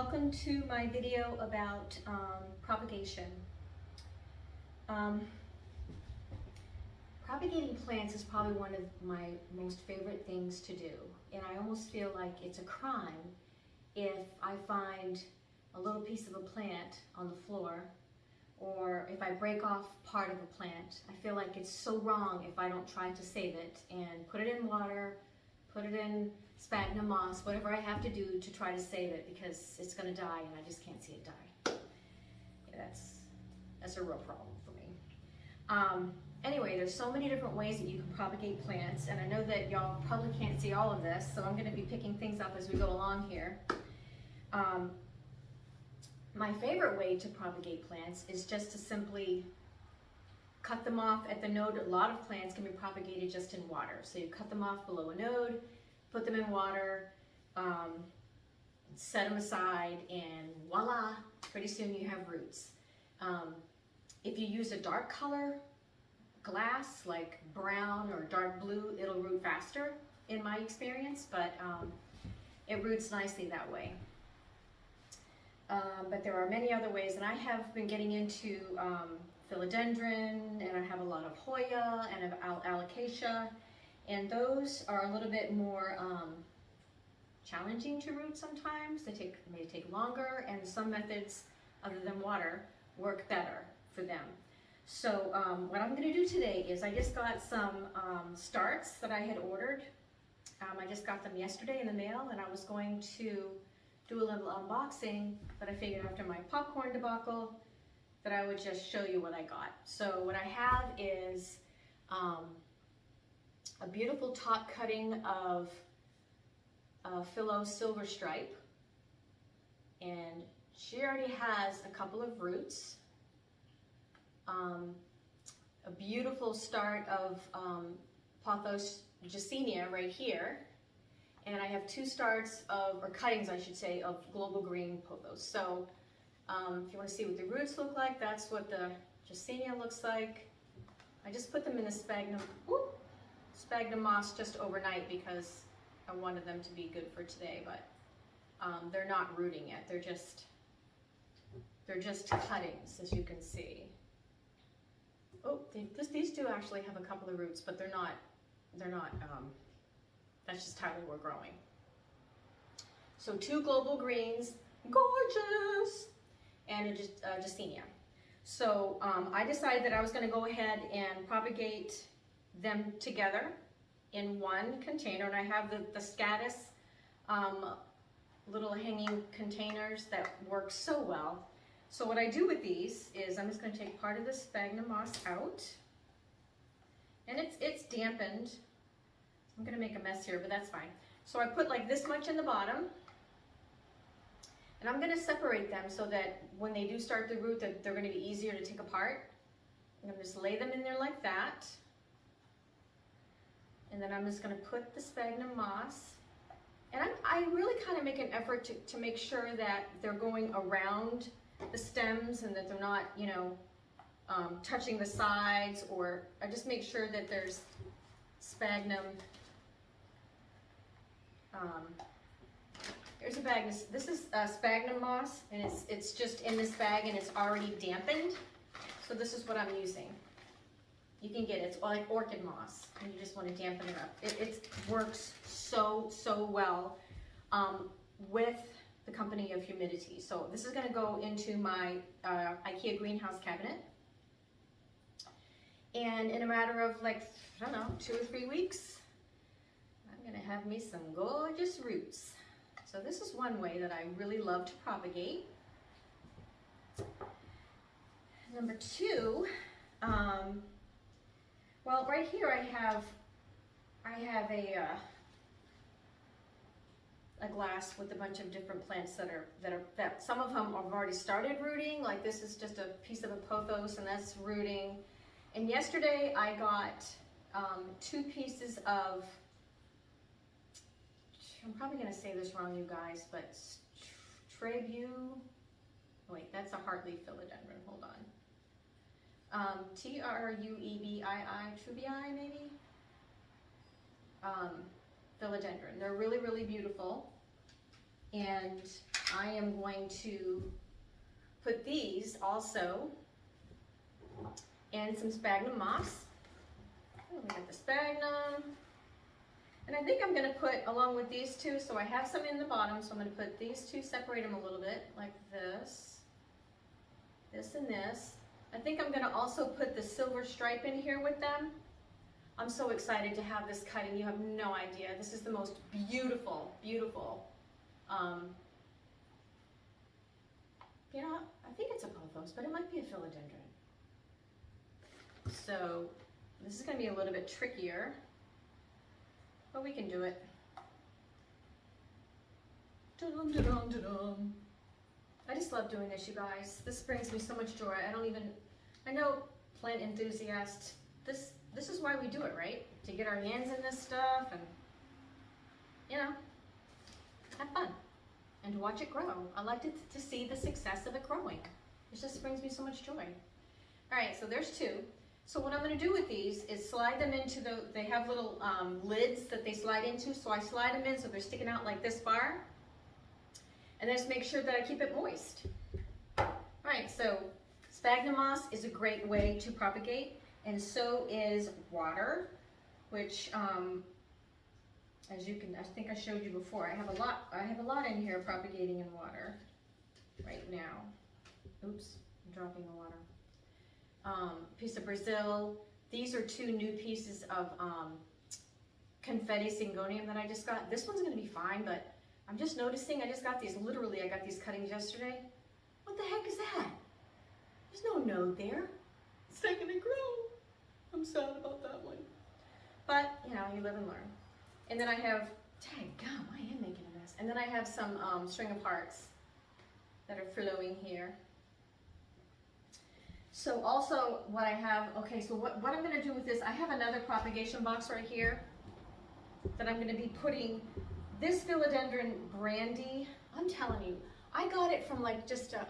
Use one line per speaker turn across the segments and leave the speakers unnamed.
welcome to my video about propagation. Propagating plants is probably one of my most favorite things to do, and I almost feel like it's a crime if I find a little piece of a plant on the floor, or if I break off part of a plant. I feel like it's so wrong if I don't try to save it and put it in water, put it in sphagnum moss, whatever I have to do to try to save it, because it's going to die and I just can't see it die. Yeah, that's a real problem for me. Anyway, there's so many different ways that you can propagate plants, and I know that y'all probably can't see all of this, so I'm going to be picking things up as we go along here. My favorite way to propagate plants is just to simply cut them off at the node. A lot of plants can be propagated just in water. So you cut them off below a node, put them in water, set them aside, and voila, pretty soon you have roots. If you use a dark color glass, like brown or dark blue, it'll root faster in my experience, but it roots nicely that way. But there are many other ways, and I have been getting into Philodendron, and I have a lot of Hoya and alocasia, and those are a little bit more challenging to root sometimes. They may take longer, and some methods other than water work better for them. So what I'm going to do today is I just got some starts that I had ordered. I just got them yesterday in the mail, and I was going to do a little unboxing, but I figured after my popcorn debacle that I would just show you what I got. So what I have is a beautiful top cutting of Philo Silver Stripe, and she already has a couple of roots. A beautiful start of Pothos right here. And I have two starts of, or cuttings I should say, of Global Green Pothos. So if you want to see what the roots look like, that's what the Jacenia looks like. I just put them in the sphagnum moss just overnight because I wanted them to be good for today, but they're not rooting yet. They're just cuttings, as you can see. Oh, these do actually have a couple of roots, but they're not. That's just how they were growing. So two global greens, gorgeous, and a Jacenia. So I decided that I was going to go ahead and propagate them together in one container, and I have the Scatus little hanging containers that work so well. So what I do with these is I'm just going to take part of the sphagnum moss out, and it's dampened. I'm going to make a mess here, but that's fine. So I put like this much in the bottom, and I'm going to separate them so that when they do start to root, that they're going to be easier to take apart. I'm going to just lay them in there like that, and then I'm just going to put the sphagnum moss, and I really kind of make an effort to make sure that they're going around the stems and that they're not, you know, touching the sides, or I just make sure that there's sphagnum. Here's a bag. This is sphagnum moss, and it's just in this bag, and it's already dampened. So this is what I'm using. You can get it. It's like orchid moss, and you just want to dampen it up. It works so well with the company of humidity. So this is going to go into my IKEA greenhouse cabinet, and in a matter of like, I don't know, 2 or 3 weeks, I'm going to have me some gorgeous roots. So this is one way that I really love to propagate. Number two, well, right here I have a glass with a bunch of different plants that some of them have already started rooting. Like this is just a piece of a pothos, and that's rooting. And yesterday I got 2 pieces of, I'm probably going to say this wrong, you guys, but wait, that's a heartleaf philodendron, hold on. Truebii, Truebii maybe? Philodendron. They're really beautiful. And I am going to put these also in some sphagnum moss. Oh, we got the sphagnum. And I think I'm going to put along with these two, so I have some in the bottom, so I'm going to put these two, separate them a little bit, like this. This and this. I think I'm going to also put the silver stripe in here with them. I'm so excited to have this cutting. You have no idea. This is the most beautiful, beautiful. You know, I think it's a Pothos, but it might be a Philodendron. So this is going to be a little bit trickier, but we can do it. Dun, dun, dun, dun, dun. I just love doing this, you guys. This brings me so much joy. I know plant enthusiasts, this is why we do it, right? To get our hands in this stuff and, you know, have fun and to watch it grow. I like to see the success of it growing. It just brings me so much joy. All right, so there's two. So what I'm going to do with these is slide them into they have little lids that they slide into. So I slide them in so they're sticking out like this far. And then just make sure that I keep it moist. All right, so sphagnum moss is a great way to propagate, and so is water, which, as you can, I think I showed you before. I have a lot in here propagating in water right now. Oops, I'm dropping the water. Piece of Brazil. These are two new pieces of confetti syngonium that I just got. This one's going to be fine, but I'm just noticing I just got these. Literally, I got these cuttings yesterday. What the heck is that? There's no node there. It's not going to grow. I'm sad about that one. But, you know, you live and learn. And then I have, dadgum, I am making a mess. And then I have some string of hearts that are flowing here. So also what I have, okay, so what I'm going to do with this, I have another propagation box right here that I'm going to be putting this Philodendron brandy. I'm telling you, I got it from like just a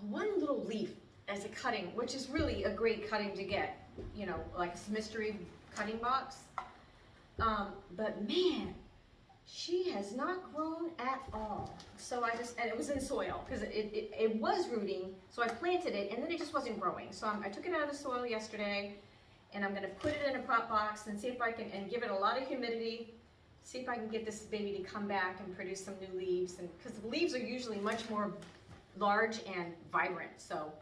one little leaf as a cutting, which is really a great cutting to get, you know, like a mystery cutting box. But man, she has not grown at all. So and it was in soil because it was rooting. So I planted it and then it just wasn't growing. So I took it out of the soil yesterday and I'm going to put it in a prop box and see if I can, and give it a lot of humidity. See if I can get this baby to come back and produce some new leaves, and because the leaves are usually much more large and vibrant. So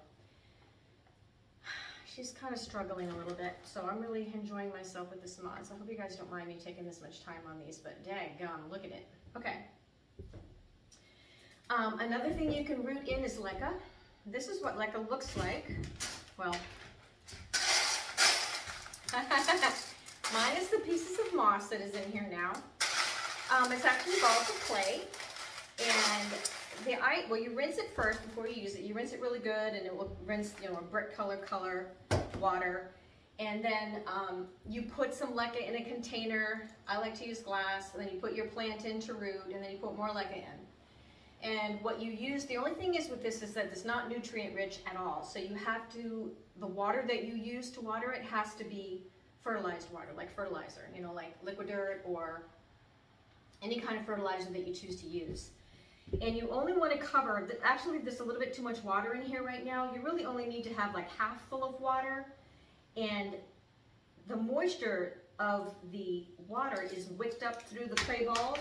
she's kind of struggling a little bit. So I'm really enjoying myself with this moss. I hope you guys don't mind me taking this much time on these, but daggum, look at it. Okay. Another thing you can root in is leca. This is what leca looks like. Well, minus the pieces of moss that is in here now. It's actually balls of clay, and well, you rinse it first before you use it. You rinse it really good, and it will rinse, you know, a brick color water, and then you put some leca in a container. I like to use glass, and then you put your plant in to root, and then you put more leca in. And what you use, the only thing is with this is that it's not nutrient rich at all. So you have to, the water that you use to water it has to be fertilized water, like fertilizer, you know, like liquid dirt or any kind of fertilizer that you choose to use. And you only want to cover, actually there's a little bit too much water in here right now. You really only need to have like half full of water, and the moisture of the water is wicked up through the clay balls,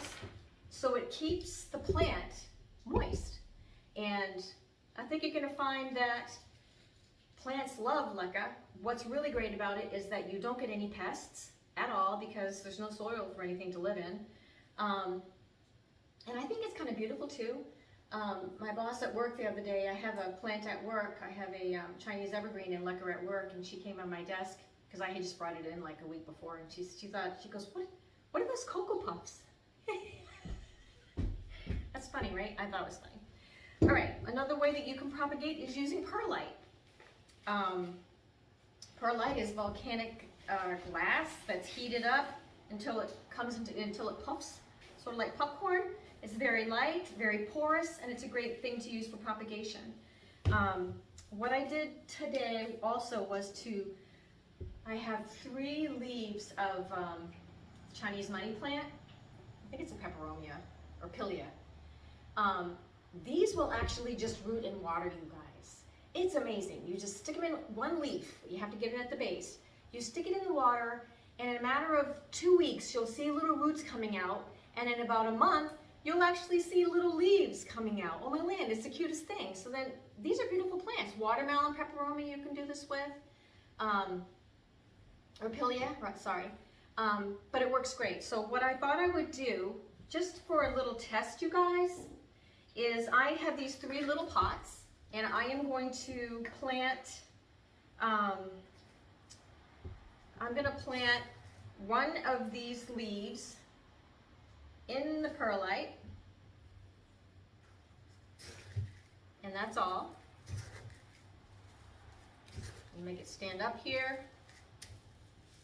so it keeps the plant moist. And I think you're going to find that plants love leca. What's really great about it is that you don't get any pests at all because there's no soil for anything to live in. And I think it's kind of beautiful too. My boss at work the other day, I have a plant at work. I have a Chinese evergreen in leca at work, and she came on my desk because I had just brought it in like a week before, and she goes, what are those Cocoa Puffs? That's funny, right? I thought it was funny. All right, another way that you can propagate is using perlite. Perlite is volcanic glass that's heated up until it puffs, sort of like popcorn. It's very light, very porous, and it's a great thing to use for propagation. What I did today also was I have 3 leaves of Chinese money plant. I think it's a peperonia or pilia. these will actually just root in water, you guys. It's amazing. You just stick them in one leaf. You have to get it at the base. You stick it in the water, and in a matter of 2 weeks, you'll see little roots coming out, and in about a month, you'll actually see little leaves coming out. Oh my land, it's the cutest thing. So then, these are beautiful plants. Watermelon peperomia you can do this with. Or pilia, sorry. But it works great. So what I thought I would do, just for a little test, you guys, is I have these 3 little pots, and I am going to plant, I'm going to plant one of these leaves in the perlite, and that's all. You make it stand up here.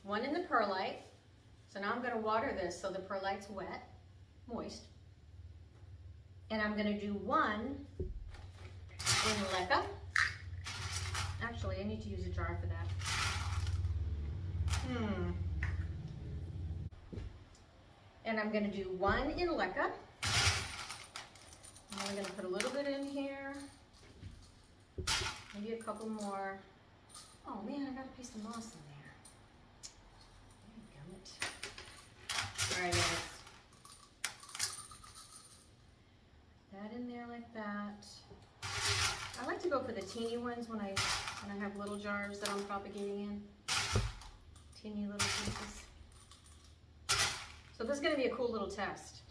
One in the perlite. So now I'm going to water this so the perlite's wet, moist. And I'm going to do one in leca. Actually, I need to use a jar for that. And I'm going to do one in leca. And I'm going to put a little bit in here. Maybe a couple more. Oh man, I got a piece of moss in there. All right, guys. That in there like that. I like to go for the teeny ones when I have little jars that I'm propagating in. Teeny little pieces. So this is going to be a cool little test.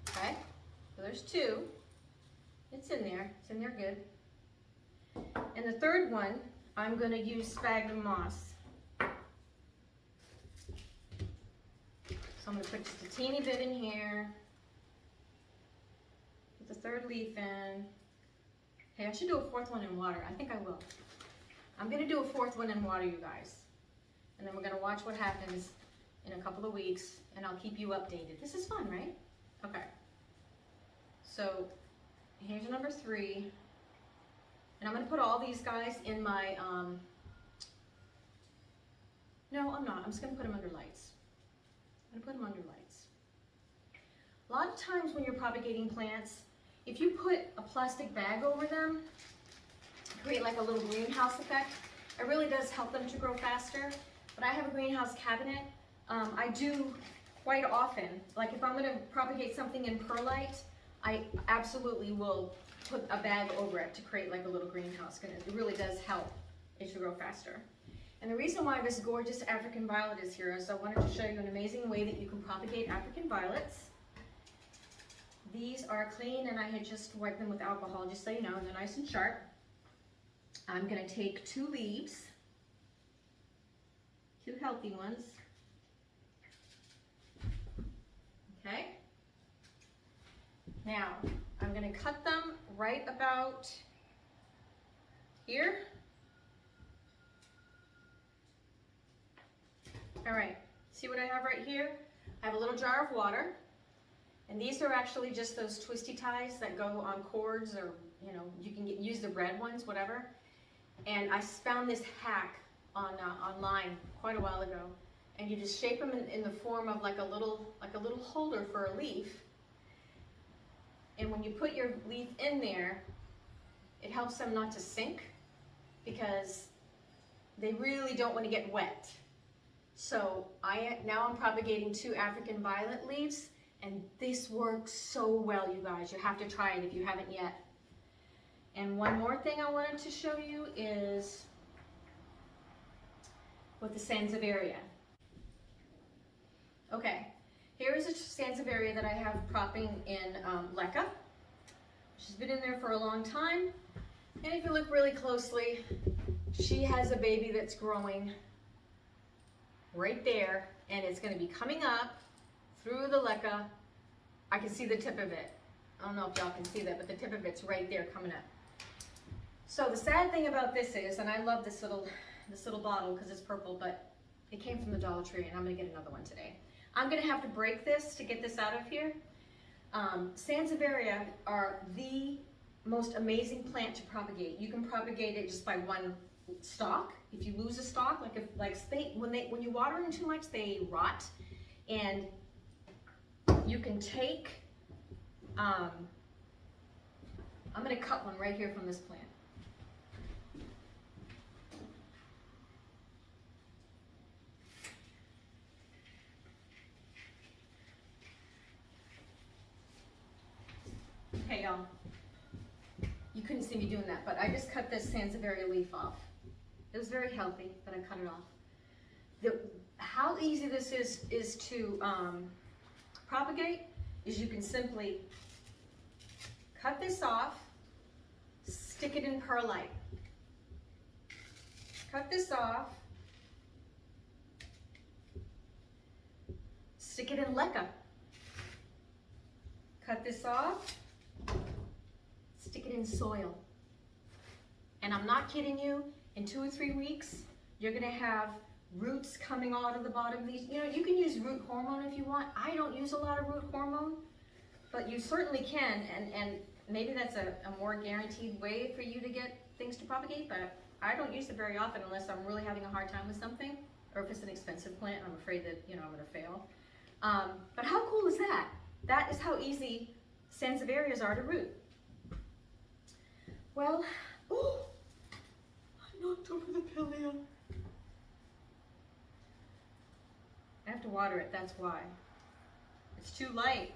Okay, so there's 2. It's in there. It's in there good. And the third one, I'm going to use sphagnum moss. So I'm going to put just a teeny bit in here. Put the 3rd leaf in. Hey, I should do a 4th one in water. I think I will. I'm going to do a 4th one in water, you guys. And then we're going to watch what happens in a couple of weeks, and I'll keep you updated. This is fun, right? Okay. So here's your number 3. And I'm going to put all these guys in my, no, I'm not. I'm just going to put them under lights. I'm going to put them under lights. A lot of times when you're propagating plants, if you put a plastic bag over them, create like a little greenhouse effect, it really does help them to grow faster. But I have a greenhouse cabinet. I do quite often, like if I'm going to propagate something in perlite, I absolutely will put a bag over it to create like a little greenhouse, because it really does help it to grow faster. And the reason why this gorgeous African violet is here is I wanted to show you an amazing way that you can propagate African violets. These are clean, and I had just wiped them with alcohol, just so you know, and they're nice and sharp. I'm going to take 2 leaves, 2 healthy ones. Okay. Now, I'm going to cut them right about here. All right, see what I have right here? I have a little jar of water, and these are actually just those twisty ties that go on cords, or you know, you can use the red ones, whatever. And I found this hack on online quite a while ago, and you just shape them in the form of like a little holder for a leaf. And when you put your leaf in there, it helps them not to sink, because they really don't want to get wet. So now I'm propagating 2 African violet leaves, and this works so well, you guys. You have to try it if you haven't yet. And one more thing I wanted to show you is with the Sansevieria. Okay, here is a Sansevieria that I have propping in leca. She's been in there for a long time, and if you look really closely, she has a baby that's growing right there, and it's going to be coming up through the leca. I can see the tip of it. I don't know if y'all can see that, but the tip of it's right there coming up. So the sad thing about this is, and I love this little bottle because it's purple, but it came from the Dollar Tree, and I'm going to get another one today. I'm going to have to break this to get this out of here. Sansevieria are the most amazing plant to propagate. You can propagate it just by one stalk. If you lose a stalk, when you water them too much, they rot, and you can take, I'm going to cut one right here from this plant. Okay, y'all. You couldn't see me doing that, but I just cut this Sansevieria leaf off. It was very healthy, but I cut it off. How easy this is to propagate is you can simply cut this off, stick it in perlite. Cut this off, stick it in leca. Cut this off, stick it in soil. And I'm not kidding you, in 2 or 3 weeks, you're gonna have roots coming out of the bottom of these. You know, you can use root hormone if you want. I don't use a lot of root hormone, but you certainly can, and maybe that's a more guaranteed way for you to get things to propagate, but I don't use it very often unless I'm really having a hard time with something, or if it's an expensive plant, I'm afraid that, you know, I'm gonna fail. But how cool is that? That is how easy Sansevierias are to root. Well, oh, I knocked over the pillion. I have to water it, that's why. It's too light.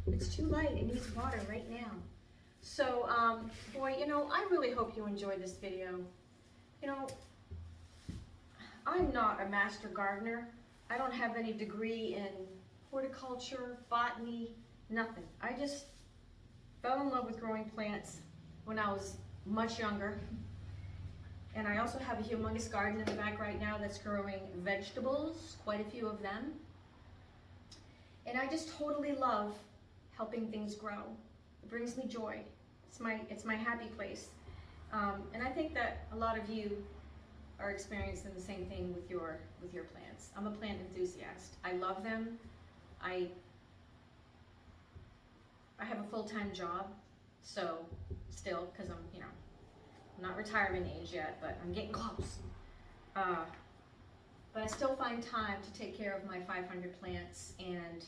It's too light, it needs water right now. So, boy, you know, I really hope you enjoyed this video. You know, I'm not a master gardener. I don't have any degree in horticulture, botany, nothing. I just fell in love with growing plants when I was much younger. And I also have a humongous garden in the back right now that's growing vegetables, quite a few of them. And I just totally love helping things grow. It brings me joy. It's my happy place. And I think that a lot of you are experiencing the same thing with your plants. I'm a plant enthusiast. I love them. I have a full-time job, so still, because I'm, you know, I'm not retirement age yet, but I'm getting close. But I still find time to take care of my 500 plants, and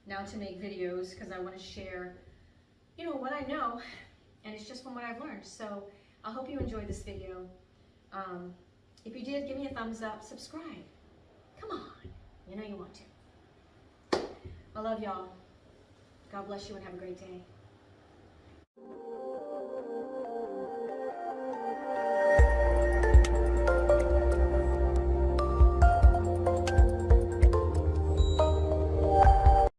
now to make videos because I want to share, you know, what I know, and it's just from what I've learned. So I hope you enjoyed this video. If you did, give me a thumbs up, subscribe. Come on, you know you want to. I love y'all. God bless you and have a great day.